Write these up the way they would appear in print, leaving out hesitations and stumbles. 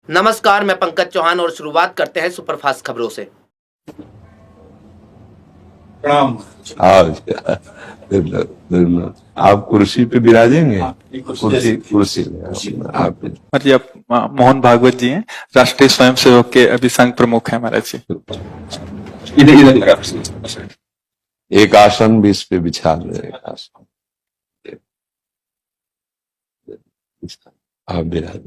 नमस्कार, मैं पंकज चौहान और शुरुआत करते हैं सुपरफास्ट खबरों से। प्रणाम। आप कुर्सी पे विराजेंगे। कुर्सी आप मतलब मोहन भागवत जी हैं, राष्ट्रीय स्वयंसेवक के अभी संघ प्रमुख हैं महाराज जी। एक आसन भी इस पे बिछा दे। आप विराज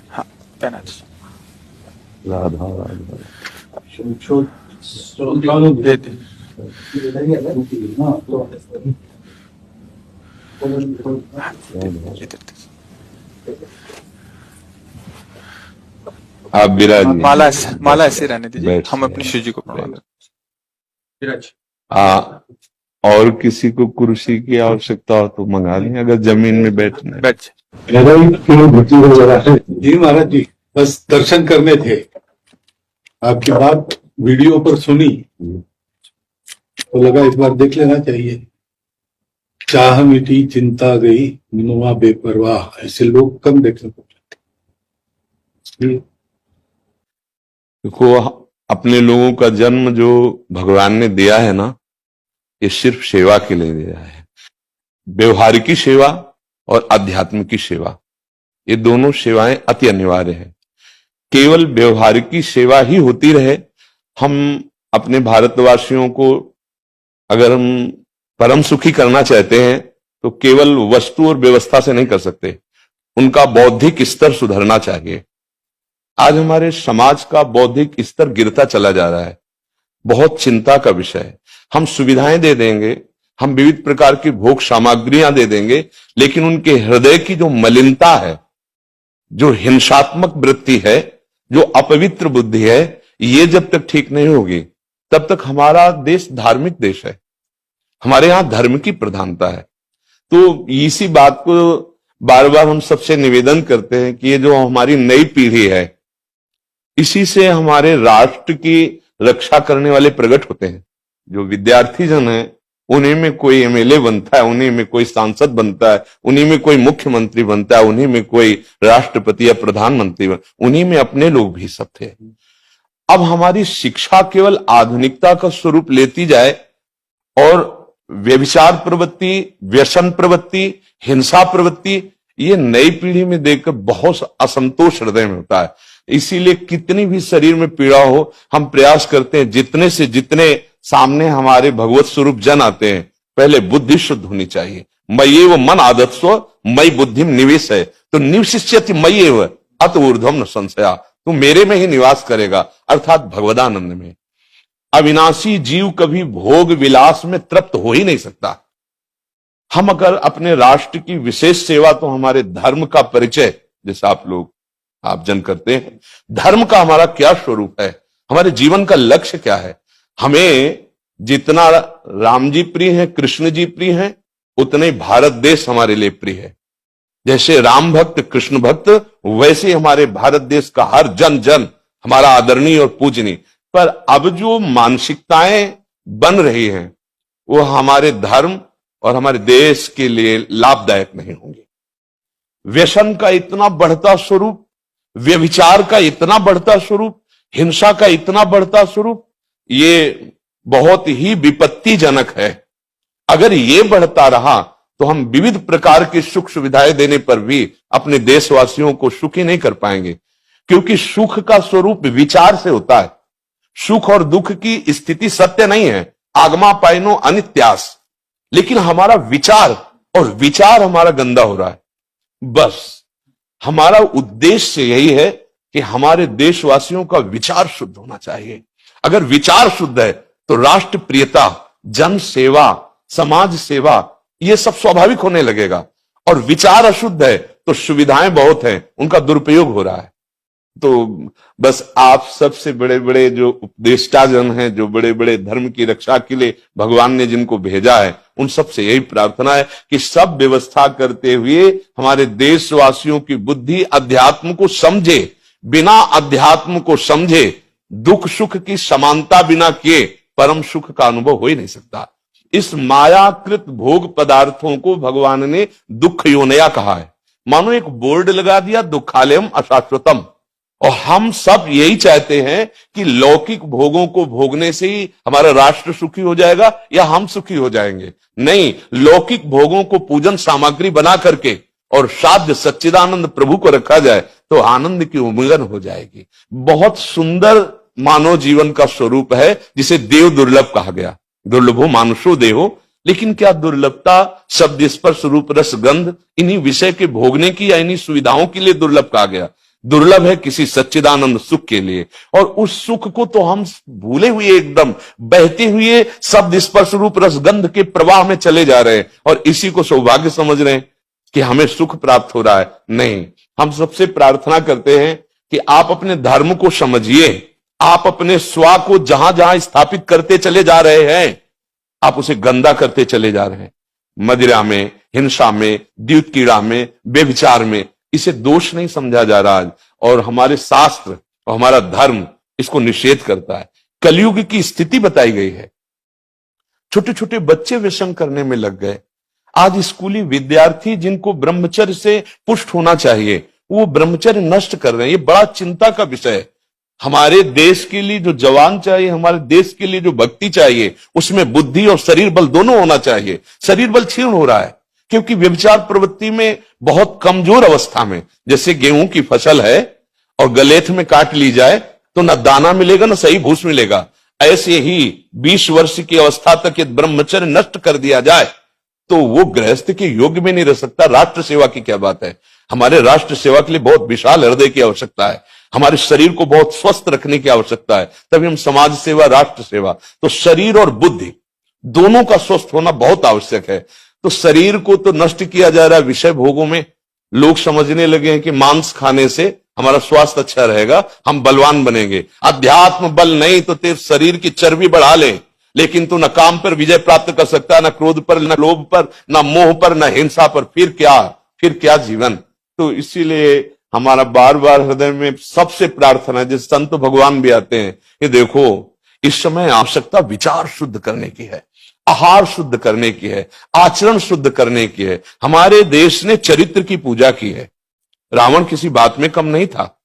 हाँ, राधा राधा दे दे। आप विराज माला ऐसे रहने दीजिए, हम अपनी शिव जी को पढ़ेंगे। और किसी को कुर्सी की आवश्यकता हो तो मंगा लें, अगर जमीन में बैठना है। बैठ जी महाराज जी, बस दर्शन करने थे। आपकी बात वीडियो पर सुनी तो लगा इस बार देख लेना चाहिए। चाह मिटी चिंता गई मनुआ बेपरवाह, ऐसे लोग कम देखने को मिलते। देखो, अपने लोगों का जन्म जो भगवान ने दिया है ना, ये सिर्फ सेवा के लिए दिया है। व्यवहारिकी सेवा और आध्यात्म की सेवा, ये दोनों सेवाएं अति अनिवार्य है। केवल व्यवहारिकी सेवा ही होती रहे, हम अपने भारतवासियों को अगर हम परम सुखी करना चाहते हैं तो केवल वस्तु और व्यवस्था से नहीं कर सकते, उनका बौद्धिक स्तर सुधरना चाहिए। आज हमारे समाज का बौद्धिक स्तर गिरता चला जा रहा है, बहुत चिंता का विषय है। हम सुविधाएं दे देंगे, हम विविध प्रकार की भोग सामग्रियां दे देंगे, लेकिन उनके हृदय की जो मलिनता है, जो हिंसात्मक वृत्ति है, जो अपवित्र बुद्धि है, ये जब तक ठीक नहीं होगी तब तक हमारा देश धार्मिक देश है, हमारे यहां धर्म की प्रधानता है। तो इसी बात को बार बार हम सबसे निवेदन करते हैं कि ये जो हमारी नई पीढ़ी है, इसी से हमारे राष्ट्र की रक्षा करने वाले प्रकट होते हैं। जो विद्यार्थी जन है, उन्हीं में कोई एमएलए बनता है, उन्हीं में कोई सांसद बनता है, उन्हीं में कोई मुख्यमंत्री बनता है, उन्हीं में कोई राष्ट्रपति या प्रधानमंत्री उन्हीं में अपने लोग भी सब थे। अब हमारी शिक्षा केवल आधुनिकता का स्वरूप लेती जाए और व्यभिचार प्रवृत्ति, व्यसन प्रवृत्ति, हिंसा प्रवृत्ति, ये नई पीढ़ी में देखकर बहुत असंतोष हृदय में होता है। इसीलिए कितनी भी शरीर में पीड़ा हो, हम प्रयास करते हैं जितने से जितने सामने हमारे भगवत स्वरूप जन आते हैं, पहले बुद्धि शुद्ध होनी चाहिए। मय्ये वो मन आदत सो मई बुद्धि निवेश है, तो निवशिष्यति मय्ये वो अत ऊर्ध्वम न संशया, तू मेरे में ही निवास करेगा, अर्थात भगवदानंद में। अविनाशी जीव कभी भोग विलास में तृप्त हो ही नहीं सकता। हम अगर अपने राष्ट्र की विशेष सेवा, तो हमारे धर्म का परिचय, जैसे आप जन करते हैं, धर्म का हमारा क्या स्वरूप है, हमारे जीवन का लक्ष्य क्या है। हमें जितना राम जी प्रिय हैं, कृष्ण जी प्रिय हैं, उतने भारत देश हमारे लिए प्रिय है। जैसे राम भक्त, कृष्ण भक्त, वैसे हमारे भारत देश का हर जन जन हमारा आदरणीय और पूजनीय। पर अब जो मानसिकताएं बन रही हैं, वो हमारे धर्म और हमारे देश के लिए लाभदायक नहीं होंगी। व्यसन का इतना बढ़ता स्वरूप, व्यभिचार का इतना बढ़ता स्वरूप, हिंसा का इतना बढ़ता स्वरूप, ये बहुत ही विपत्तिजनक है। अगर ये बढ़ता रहा तो हम विविध प्रकार की सुख सुविधाएं देने पर भी अपने देशवासियों को सुखी नहीं कर पाएंगे, क्योंकि सुख का स्वरूप विचार से होता है। सुख और दुख की स्थिति सत्य नहीं है, आगमा पाइनो अनित्यास, लेकिन हमारा विचार, और विचार हमारा गंदा हो रहा है। बस हमारा उद्देश्य यही है कि हमारे देशवासियों का विचार शुद्ध होना चाहिए। अगर विचार शुद्ध है तो राष्ट्र प्रियता, जन सेवा, समाज सेवा, ये सब स्वाभाविक होने लगेगा। और विचार अशुद्ध है तो सुविधाएं बहुत हैं, उनका दुरुपयोग हो रहा है। तो बस आप सबसे बड़े बड़े जो उपदेष्टा जन हैं, जो बड़े बड़े धर्म की रक्षा के लिए भगवान ने जिनको भेजा है, उन सबसे यही प्रार्थना है कि सब व्यवस्था करते हुए हमारे देशवासियों की बुद्धि अध्यात्म को समझे। बिना अध्यात्म को समझे दुख सुख की समानता बिना किए परम सुख का अनुभव हो ही नहीं सकता। इस मायाकृत भोग पदार्थों को भगवान ने दुख योनया कहा है। मानो एक बोर्ड लगा दिया, दुखालयम अशाश्वतम। और हम सब यही चाहते हैं कि लौकिक भोगों को भोगने से ही हमारा राष्ट्र सुखी हो जाएगा या हम सुखी हो जाएंगे। नहीं, लौकिक भोगों को पूजन सामग्री बना करके और साध्य सच्चिदानंद प्रभु को रखा जाए तो आनंद की उमंगन हो जाएगी। बहुत सुंदर मानव जीवन का स्वरूप है जिसे देव दुर्लभ कहा गया। दुर्लभो मानुषो देहो। लेकिन क्या दुर्लभता शब्द स्पर्श रूप रस गंध इन्हीं विषय के भोगने की या इन्हीं सुविधाओं के लिए दुर्लभ कहा गया? दुर्लभ है किसी सच्चिदानंद सुख के लिए। और उस सुख को तो हम भूले हुए एकदम बहते हुए शब्द स्पर्श रूप रसगंध के प्रवाह में चले जा रहे हैं और इसी को सौभाग्य समझ रहे हैं कि हमें सुख प्राप्त हो रहा है। नहीं, हम सबसे प्रार्थना करते हैं कि आप अपने धर्म को समझिए। आप अपने स्वा को जहां जहां स्थापित करते चले जा रहे हैं, आप उसे गंदा करते चले जा रहे हैं। मदिरा में, हिंसा में, द्यूत कीड़ा में, व्यभिचार में। इसे दोष नहीं समझा जा रहा है और हमारे शास्त्र और हमारा धर्म इसको निषेध करता है। कलयुग की स्थिति बताई गई है। छोटे छोटे बच्चे व्यसन करने में लग गए। आज स्कूली विद्यार्थी जिनको ब्रह्मचर्य से पुष्ट होना चाहिए वो ब्रह्मचर्य नष्ट कर रहे हैं। ये बड़ा चिंता का विषय है। हमारे देश के लिए जो जवान चाहिए, हमारे देश के लिए जो भक्ति चाहिए, उसमें बुद्धि और शरीर बल दोनों होना चाहिए। शरीर बल क्षीण हो रहा है क्योंकि व्यभिचार प्रवृत्ति में बहुत कमजोर अवस्था में, जैसे गेहूं की फसल है और गलेथ में काट ली जाए तो न दाना मिलेगा न सही भूस मिलेगा, ऐसे ही 20 वर्ष की अवस्था तक यदि ब्रह्मचर्य नष्ट कर दिया जाए तो वो गृहस्थ के योग्य में नहीं रह सकता। राष्ट्र सेवा की क्या बात है। हमारे राष्ट्र सेवा के लिए बहुत विशाल हृदय की आवश्यकता है। हमारे शरीर को बहुत स्वस्थ रखने की आवश्यकता है, तभी हम समाज सेवा, राष्ट्र सेवा। तो शरीर और बुद्धि दोनों का स्वस्थ होना बहुत आवश्यक है। तो शरीर को तो नष्ट किया जा रहा है विषय भोगों में। लोग समझने लगे हैं कि मांस खाने से हमारा स्वास्थ्य अच्छा रहेगा, हम बलवान बनेंगे। अध्यात्म बल नहीं तो तेरे शरीर की चर्बी बढ़ा ले, लेकिन तू न काम पर विजय प्राप्त कर सकता, न क्रोध पर, न लोभ पर, न मोह पर, न हिंसा पर। फिर क्या जीवन। तो इसीलिए हमारा बार बार हृदय में सबसे प्रार्थना है, जिस संत भगवान भी आते हैं, ये देखो इस समय आवश्यकता विचार शुद्ध करने की है, आहार शुद्ध करने की है, आचरण शुद्ध करने की है। हमारे देश ने चरित्र की पूजा की है। रावण किसी बात में कम नहीं था।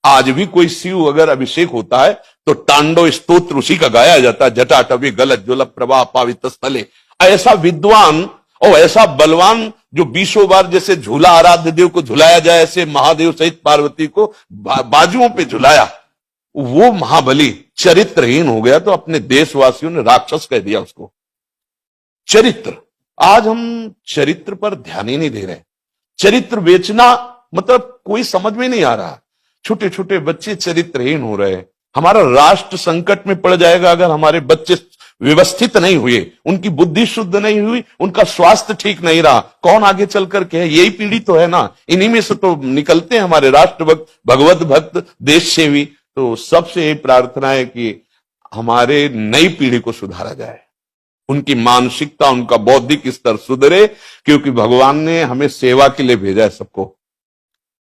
आज भी कोई शिव अगर अभिषेक होता है तो तांडव स्तोत्र उसी का गाया जाता है। जटाटवी गलत ज्वल प्रवाह पावित स्थले। ऐसा विद्वान और ऐसा बलवान जो 20 बार जैसे झूला आराध्य देव को झुलाया जाए, ऐसे महादेव सहित पार्वती को बाजुओं पे झुलाया, वो महाबली चरित्रहीन हो गया तो अपने देशवासियों ने राक्षस कह दिया उसको। चरित्र, आज हम चरित्र पर ध्यान ही नहीं दे रहे। चरित्र बेचना मतलब कोई समझ में नहीं आ रहा। छोटे छोटे बच्चे चरित्रहीन हो रहे हैं। हमारा राष्ट्र संकट में पड़ जाएगा अगर हमारे बच्चे व्यवस्थित नहीं हुए, उनकी बुद्धि शुद्ध नहीं हुई, उनका स्वास्थ्य ठीक नहीं रहा। कौन आगे चल करके है? यही पीढ़ी तो है ना। इन्हीं में से तो निकलते हैं हमारे राष्ट्र भक्त, भगवत भक्त, देश सेवी। तो सबसे यही प्रार्थना है कि हमारे नई पीढ़ी को सुधारा जाए, उनकी मानसिकता, उनका बौद्धिक स्तर सुधरे, क्योंकि भगवान ने हमें सेवा के लिए भेजा है सबको।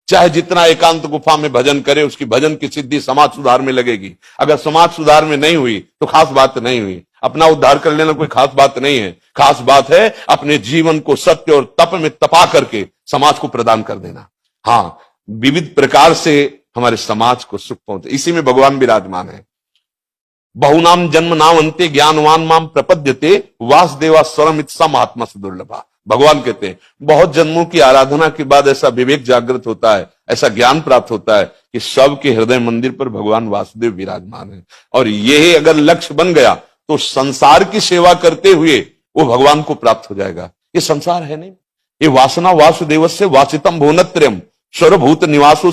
चाहे जितना एकांत गुफा में भजन करे, उसकी भजन की सिद्धि समाज सुधार में लगेगी। अगर समाज सुधार में नहीं हुई तो खास बात नहीं हुई। अपना उद्धार कर लेना कोई खास बात नहीं है। खास बात है अपने जीवन को सत्य और तप में तपा करके समाज को प्रदान कर देना। हाँ, विविध प्रकार से हमारे समाज को सुख पहुंचे, इसी में भगवान विराजमान है। बहुनाम जन्म नाम अंते ज्ञानवान माम प्रपद्यते वासुदेवा स्वरम इत्सा महात्मा सुदुर्लभा। भगवान कहते हैं बहुत जन्मों की आराधना के बाद ऐसा विवेक जागृत होता है, ऐसा ज्ञान प्राप्त होता है कि सबके हृदय मंदिर पर भगवान वासुदेव विराजमान है। और यही अगर लक्ष्य बन गया तो संसार की सेवा करते हुए वो भगवान को प्राप्त हो जाएगा। ये संसार है नहीं, ये वासना वासुदेवस्य वासितम भुवनत्रयम् सर्वभूत निवासो